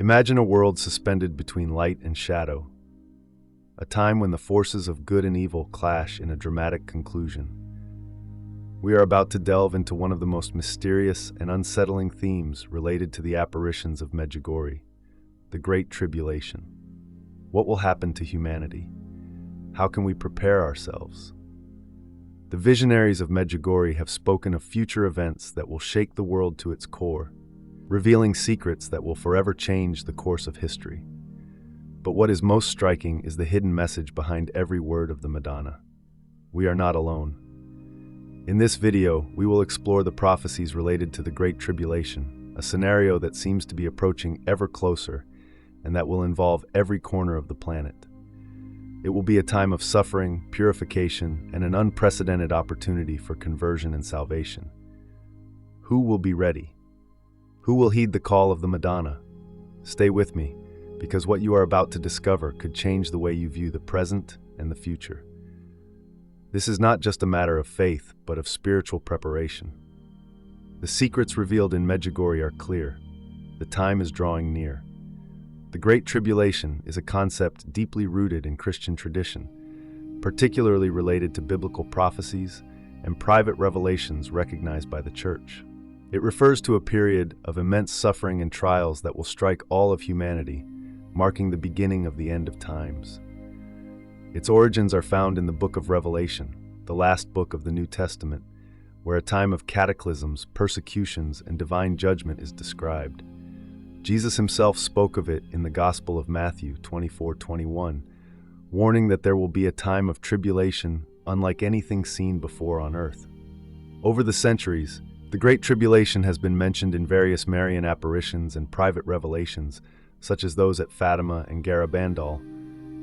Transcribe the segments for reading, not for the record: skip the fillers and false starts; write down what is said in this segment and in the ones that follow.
Imagine a world suspended between light and shadow, a time when the forces of good and evil clash in a dramatic conclusion. We are about to delve into one of the most mysterious and unsettling themes related to the apparitions of Medjugorje, the Great Tribulation. What will happen to humanity? How can we prepare ourselves? The visionaries of Medjugorje have spoken of future events that will shake the world to its core, revealing secrets that will forever change the course of history. But what is most striking is the hidden message behind every word of the Madonna. We are not alone. In this video, we will explore the prophecies related to the Great Tribulation, a scenario that seems to be approaching ever closer and that will involve every corner of the planet. It will be a time of suffering, purification, and an unprecedented opportunity for conversion and salvation. Who will be ready? Who will heed the call of the Madonna? Stay with me, because what you are about to discover could change the way you view the present and the future. This is not just a matter of faith, but of spiritual preparation. The secrets revealed in Medjugorje are clear. The time is drawing near. The Great Tribulation is a concept deeply rooted in Christian tradition, particularly related to biblical prophecies and private revelations recognized by the Church. It refers to a period of immense suffering and trials that will strike all of humanity, marking the beginning of the end of times. Its origins are found in the book of Revelation, the last book of the New Testament, where a time of cataclysms, persecutions, and divine judgment is described. Jesus himself spoke of it in the Gospel of Matthew 24:21, warning that there will be a time of tribulation unlike anything seen before on earth. Over the centuries, the Great Tribulation has been mentioned in various Marian apparitions and private revelations, such as those at Fatima and Garabandal,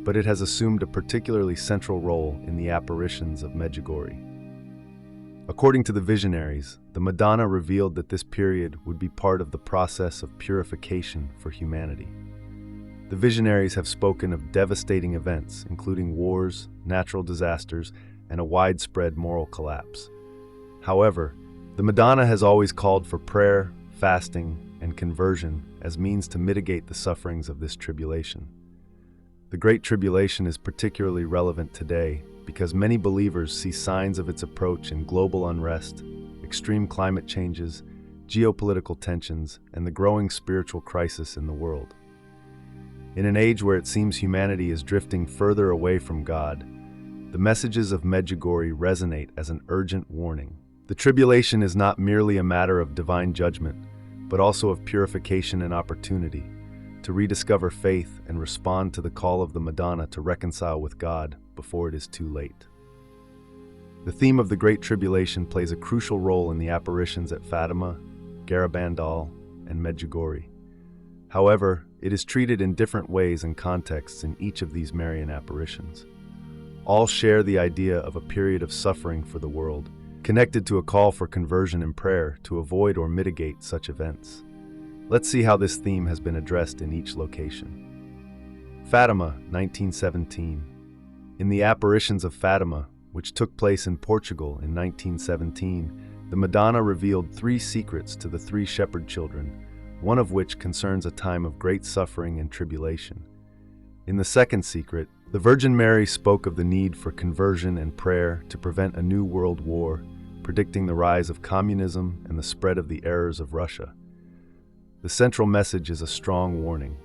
but it has assumed a particularly central role in the apparitions of Medjugorje. According to the visionaries, the Madonna revealed that this period would be part of the process of purification for humanity. The visionaries have spoken of devastating events, including wars, natural disasters, and a widespread moral collapse. However, the Madonna has always called for prayer, fasting, and conversion as means to mitigate the sufferings of this tribulation. The Great Tribulation is particularly relevant today because many believers see signs of its approach in global unrest, extreme climate changes, geopolitical tensions, and the growing spiritual crisis in the world. In an age where it seems humanity is drifting further away from God, the messages of Medjugorje resonate as an urgent warning. The tribulation is not merely a matter of divine judgment, but also of purification and opportunity to rediscover faith and respond to the call of the Madonna to reconcile with God before it is too late. The theme of the Great Tribulation plays a crucial role in the apparitions at Fatima, Garabandal, and Medjugorje. However, it is treated in different ways and contexts in each of these Marian apparitions. All share the idea of a period of suffering for the world, connected to a call for conversion and prayer to avoid or mitigate such events. Let's see how this theme has been addressed in each location. Fatima, 1917. In the apparitions of Fatima, which took place in Portugal in 1917, the Madonna revealed 3 secrets to the 3 shepherd children, one of which concerns a time of great suffering and tribulation. In the second secret, the Virgin Mary spoke of the need for conversion and prayer to prevent a new world war, predicting the rise of communism and the spread of the errors of Russia. The central message is a strong warning.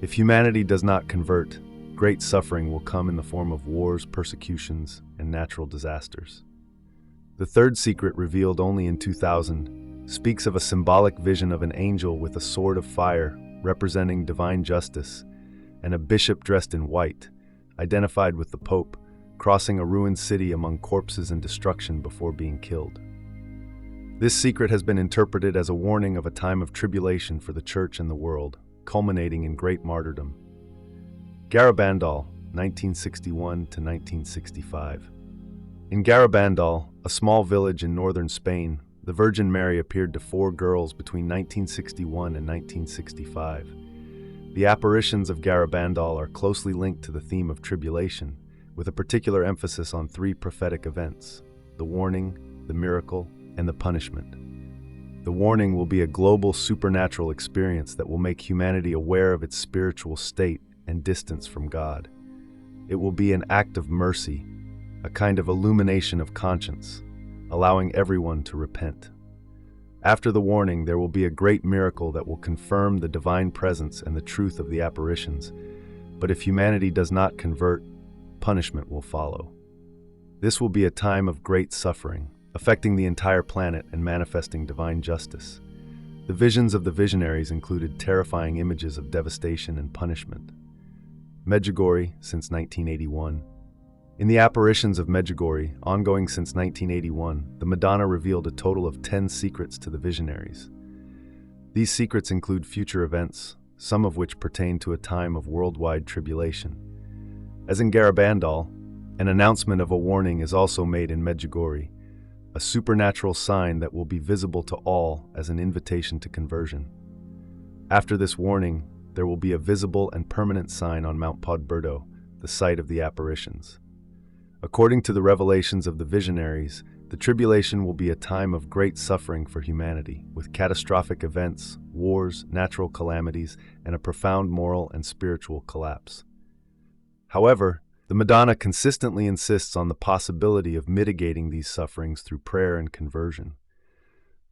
If humanity does not convert, great suffering will come in the form of wars, persecutions, and natural disasters. The third secret, revealed only in 2000, speaks of a symbolic vision of an angel with a sword of fire representing divine justice, and a bishop dressed in white, identified with the Pope, crossing a ruined city among corpses and destruction before being killed. This secret has been interpreted as a warning of a time of tribulation for the Church and the world, culminating in great martyrdom. Garabandal, 1961 to 1965. In Garabandal, a small village in northern Spain, the Virgin Mary appeared to 4 girls between 1961 and 1965. The apparitions of Garabandal are closely linked to the theme of tribulation, with a particular emphasis on 3 prophetic events: the warning, the miracle, and the punishment. The warning will be a global supernatural experience that will make humanity aware of its spiritual state and distance from God. It will be an act of mercy, a kind of illumination of conscience, allowing everyone to repent. After the warning, there will be a great miracle that will confirm the divine presence and the truth of the apparitions. But if humanity does not convert, punishment will follow. This will be a time of great suffering, affecting the entire planet and manifesting divine justice. The visions of the visionaries included terrifying images of devastation and punishment. Medjugorje since 1981. In the apparitions of Medjugorje, ongoing since 1981, the Madonna revealed a total of 10 secrets to the visionaries. These secrets include future events, some of which pertain to a time of worldwide tribulation. As in Garabandal, an announcement of a warning is also made in Medjugorje, a supernatural sign that will be visible to all as an invitation to conversion. After this warning, there will be a visible and permanent sign on Mount Podberdo, the site of the apparitions. According to the revelations of the visionaries, the tribulation will be a time of great suffering for humanity, with catastrophic events, wars, natural calamities, and a profound moral and spiritual collapse. However, the Madonna consistently insists on the possibility of mitigating these sufferings through prayer and conversion.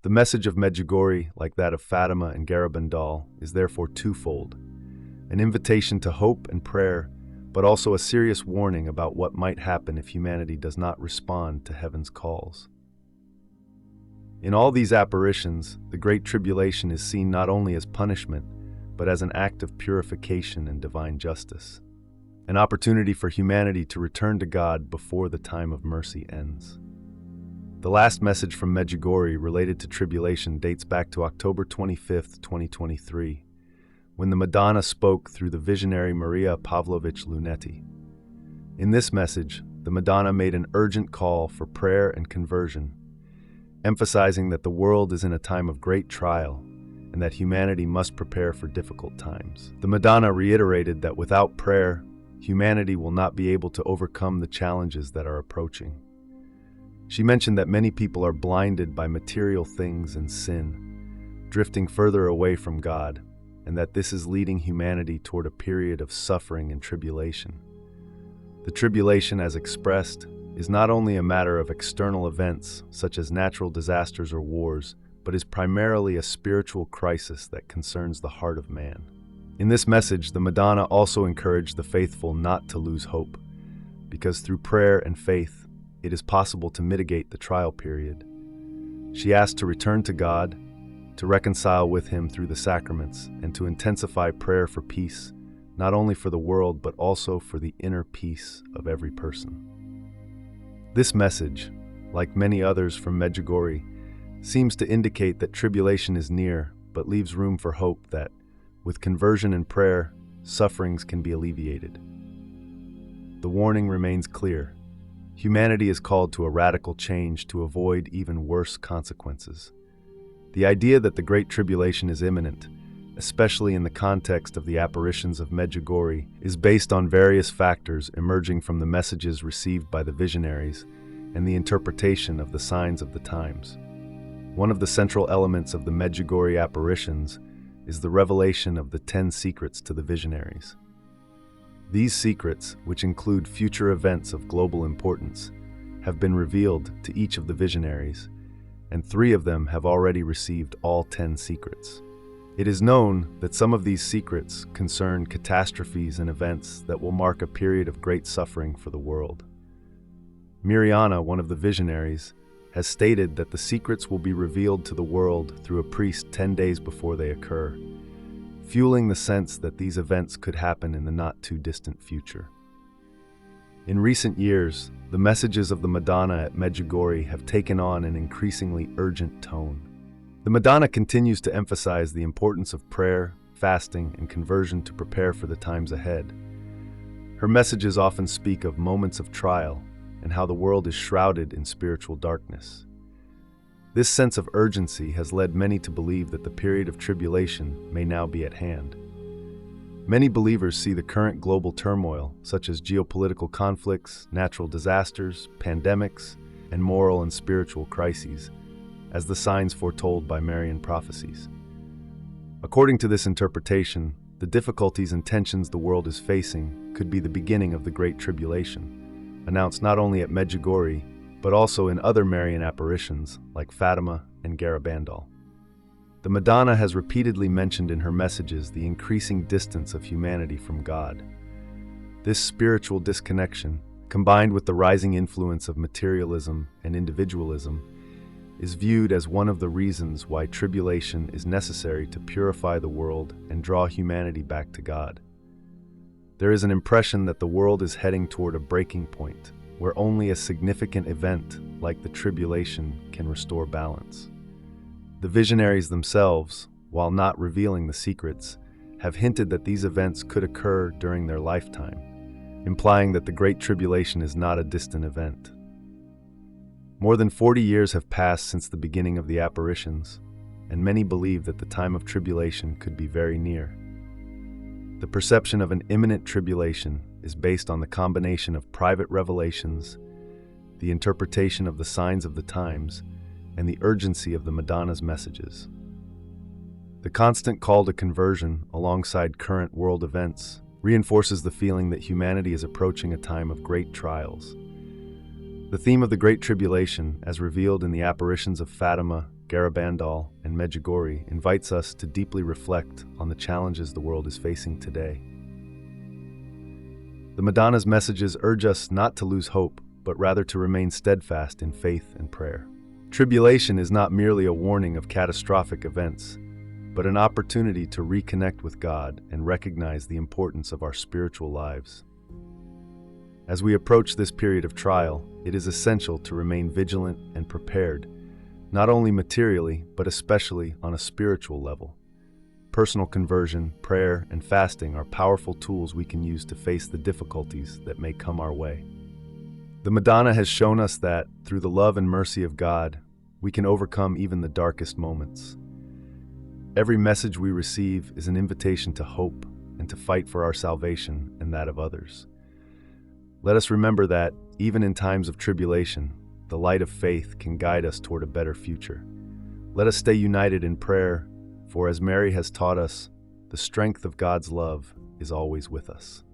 The message of Medjugorje, like that of Fatima and Garabandal, is therefore twofold: an invitation to hope and prayer, but also a serious warning about what might happen if humanity does not respond to heaven's calls. In all these apparitions, the Great Tribulation is seen not only as punishment, but as an act of purification and divine justice, an opportunity for humanity to return to God before the time of mercy ends. The last message from Medjugorje related to tribulation dates back to October 25, 2023, when the Madonna spoke through the visionary Maria Pavlovich Lunetti. In this message, the Madonna made an urgent call for prayer and conversion, emphasizing that the world is in a time of great trial and that humanity must prepare for difficult times. The Madonna reiterated that without prayer, humanity will not be able to overcome the challenges that are approaching. She mentioned that many people are blinded by material things and sin, drifting further away from God, and that this is leading humanity toward a period of suffering and tribulation. The tribulation, as expressed, is not only a matter of external events such as natural disasters or wars, but is primarily a spiritual crisis that concerns the heart of man. In this message, the Madonna also encouraged the faithful not to lose hope, because through prayer and faith, it is possible to mitigate the trial period. She asked to return to God, to reconcile with Him through the sacraments, and to intensify prayer for peace, not only for the world, but also for the inner peace of every person. This message, like many others from Medjugorje, seems to indicate that tribulation is near, but leaves room for hope that, with conversion and prayer, sufferings can be alleviated. The warning remains clear. Humanity is called to a radical change to avoid even worse consequences. The idea that the Great Tribulation is imminent, especially in the context of the apparitions of Medjugorje, is based on various factors emerging from the messages received by the visionaries and the interpretation of the signs of the times. One of the central elements of the Medjugorje apparitions is the revelation of the 10 secrets to the visionaries. These secrets, which include future events of global importance, have been revealed to each of the visionaries, and 3 of them have already received all 10 secrets. It is known that some of these secrets concern catastrophes and events that will mark a period of great suffering for the world. Mirjana, one of the visionaries, has stated that the secrets will be revealed to the world through a priest 10 days before they occur, fueling the sense that these events could happen in the not-too-distant future. In recent years, the messages of the Madonna at Medjugorje have taken on an increasingly urgent tone. The Madonna continues to emphasize the importance of prayer, fasting, and conversion to prepare for the times ahead. Her messages often speak of moments of trial and how the world is shrouded in spiritual darkness. This sense of urgency has led many to believe that the period of tribulation may now be at hand. Many believers see the current global turmoil, such as geopolitical conflicts, natural disasters, pandemics, and moral and spiritual crises, as the signs foretold by Marian prophecies. According to this interpretation, the difficulties and tensions the world is facing could be the beginning of the Great Tribulation, announced not only at Medjugorje, but also in other Marian apparitions like Fatima and Garabandal. The Madonna has repeatedly mentioned in her messages the increasing distance of humanity from God. This spiritual disconnection, combined with the rising influence of materialism and individualism, is viewed as one of the reasons why tribulation is necessary to purify the world and draw humanity back to God. There is an impression that the world is heading toward a breaking point, where only a significant event like the tribulation can restore balance. The visionaries themselves, while not revealing the secrets, have hinted that these events could occur during their lifetime, implying that the Great Tribulation is not a distant event. More than 40 years have passed since the beginning of the apparitions, and many believe that the time of tribulation could be very near. The perception of an imminent tribulation is based on the combination of private revelations, the interpretation of the signs of the times, and the urgency of the Madonna's messages. The constant call to conversion alongside current world events reinforces the feeling that humanity is approaching a time of great trials. The theme of the Great Tribulation, as revealed in the apparitions of Fatima, Garabandal, and Medjugorje, invites us to deeply reflect on the challenges the world is facing today. The Madonna's messages urge us not to lose hope, but rather to remain steadfast in faith and prayer. Tribulation is not merely a warning of catastrophic events, but an opportunity to reconnect with God and recognize the importance of our spiritual lives. As we approach this period of trial, it is essential to remain vigilant and prepared, not only materially, but especially on a spiritual level. Personal conversion, prayer, and fasting are powerful tools we can use to face the difficulties that may come our way. The Madonna has shown us that, through the love and mercy of God, we can overcome even the darkest moments. Every message we receive is an invitation to hope and to fight for our salvation and that of others. Let us remember that, even in times of tribulation, the light of faith can guide us toward a better future. Let us stay united in prayer, for as Mary has taught us, the strength of God's love is always with us.